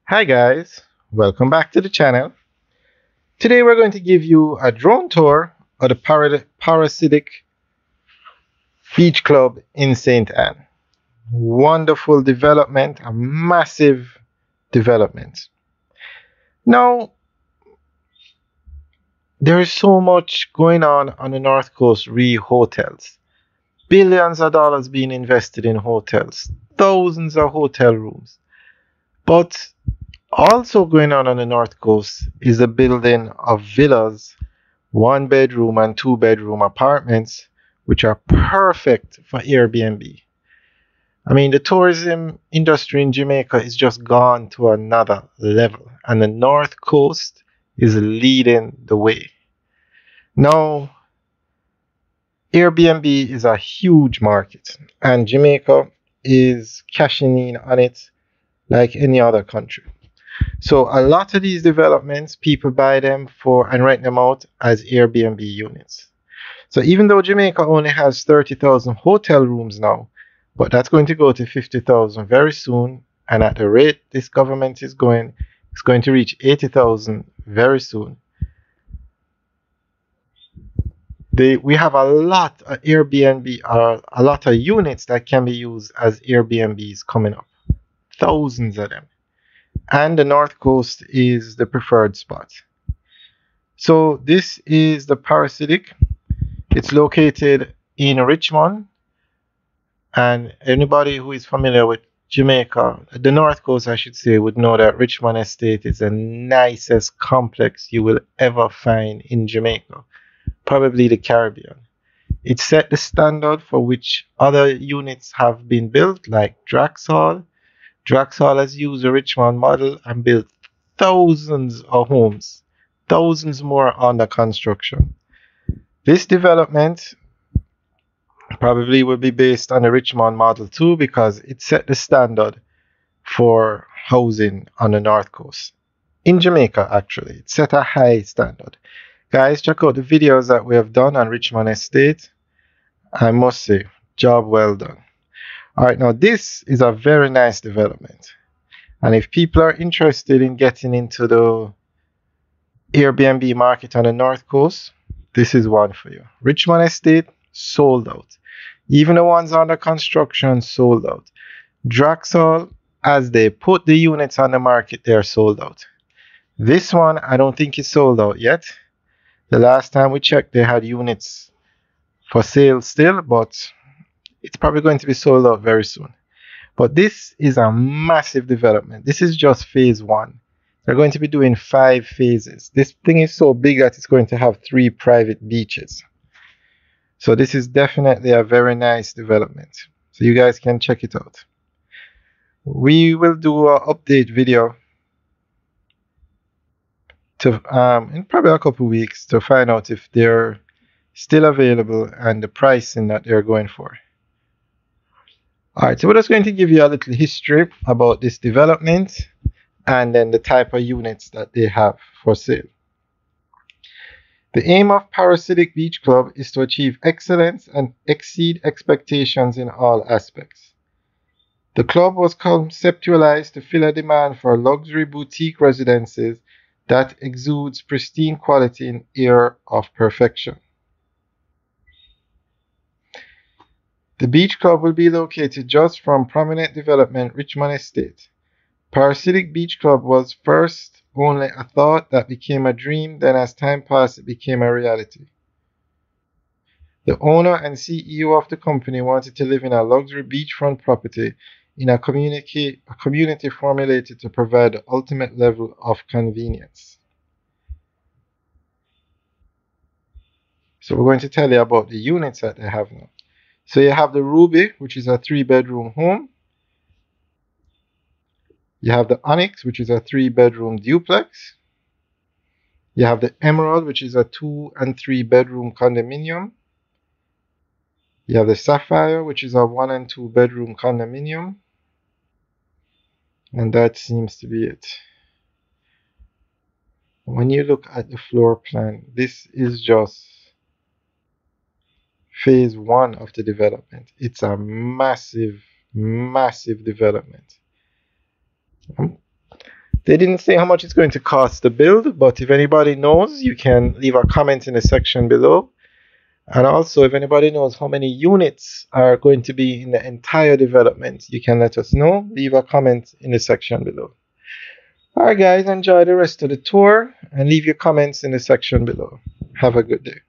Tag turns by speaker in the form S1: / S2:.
S1: Hi guys, welcome back to the channel. Today we're going to give you a drone tour of the Parasitic Beach Club in St. Anne. Wonderful development, a massive development. Now, there is so much going on the North Coast hotels. Billions of dollars being invested in hotels, thousands of hotel rooms. But also going on the North Coast is the building of villas, one bedroom and two bedroom apartments, which are perfect for Airbnb. I mean, the tourism industry in Jamaica is just gone to another level, and the North Coast is leading the way. Now, Airbnb is a huge market, and Jamaica is cashing in on it like any other country. So a lot of these developments, people buy them for and rent them out as Airbnb units. So even though Jamaica only has 30,000 hotel rooms now, but that's going to go to 50,000 very soon. And at the rate this government is going, it's going to reach 80,000 very soon. We have a lot of Airbnb, a lot of units that can be used as Airbnbs coming up. Thousands of them. And the North Coast is the preferred spot. So this is the Parasitic. It's located in Richmond, and anybody who is familiar with Jamaica, the North Coast, I should say, would know that Richmond Estate is the nicest complex you will ever find in Jamaica, probably the Caribbean. It set the standard for which other units have been built, like Draxall. Draxall has used the Richmond model and built thousands of homes, thousands more under construction. This development probably will be based on the Richmond model too, because it set the standard for housing on the North Coast. In Jamaica, actually, it set a high standard. Guys, check out the videos that we have done on Richmond Estate. I must say, job well done. All right, now this is a very nice development. And if people are interested in getting into the Airbnb market on the North Coast, this is one for you. Richmond Estate, sold out. Even the ones under construction, sold out. Draxall, as they put the units on the market, they're sold out. This one, I don't think is sold out yet. The last time we checked, they had units for sale still, but it's probably going to be sold out very soon. But this is a massive development. This is just phase one. They're going to be doing 5 phases. This thing is so big that it's going to have 3 private beaches. So this is definitely a very nice development. So you guys can check it out. We will do an update video to in probably a couple weeks to find out if they're still available and the pricing that they're going for. Alright, so we're just going to give you a little history about this development and then the type of units that they have for sale. The aim of Parasitic Beach Club is to achieve excellence and exceed expectations in all aspects. The club was conceptualized to fill a demand for luxury boutique residences that exudes pristine quality and air of perfection. The beach club will be located just from prominent development Richmond Estate. Parasitic Beach Club was first only a thought that became a dream, then as time passed it became a reality. The owner and CEO of the company wanted to live in a luxury beachfront property in a community formulated to provide the ultimate level of convenience. So we're going to tell you about the units that they have now. So you have the Ruby, which is a 3-bedroom home. You have the Onyx, which is a 3-bedroom duplex. You have the Emerald, which is a 2 and 3-bedroom condominium. You have the Sapphire, which is a 1 and 2-bedroom condominium. And that seems to be it. When you look at the floor plan, this is just phase 1 of the development. It's a massive, massive development. They didn't say how much it's going to cost to build, but if anybody knows, you can leave a comment in the section below. And also, if anybody knows how many units are going to be in the entire development, you can let us know. Leave a comment in the section below. All right, guys, enjoy the rest of the tour and leave your comments in the section below. Have a good day.